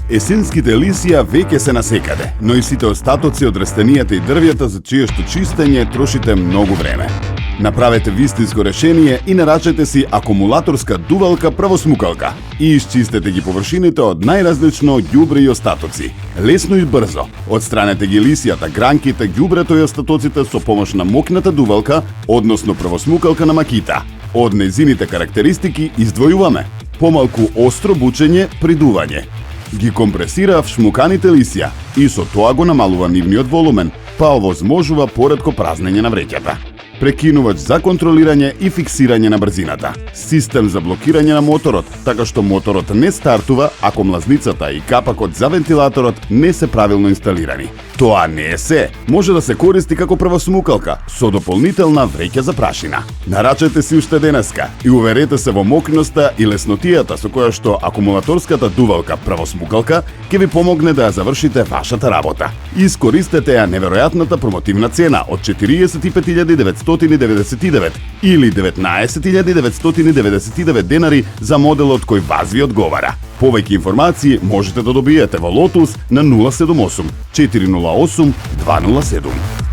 Есенските лисија веќе се насекаде, но и сите остатоци од растенијата и дрвјата за чиешто чистење трошите многу време. Направете вистинско решение и нарачете си акумулаторска дувалка правосмукалка и исчистете ги површините од најразлично ѓубре и остатоци. Лесно и брзо. Отстранете ги лисијата, гранките, ѓубрето и остатоците со помош на мокната дувалка, односно правосмукалка на Makita. Од нејзините карактеристики издвојуваме помалку остро бучење при дување. Ги компресира вшмуканите лисија и со тоа го намалува нивниот волумен, па овозможува поретко празнење на вреќата. Прекинувач за контролирање и фиксирање на брзината. Систем за блокирање на моторот, така што моторот не стартува ако млазницата и капакот за вентилаторот не се правилно инсталирани. Тоа не е се. Може да се користи како правосмукалка со дополнителна вреќа за прашина. Нарачете си уште денеска и уверете се во мокриноста и леснотијата со која што акумулаторската дувалка правосмукалка ќе ви помогне да ја завршите вашата работа. Искористете ја неверојатната промотивна цена од 45.999 или 19.999 денари за моделот кој вас ви одговара. Повеќе информации можете да добиете во Lotus на 078 408 207.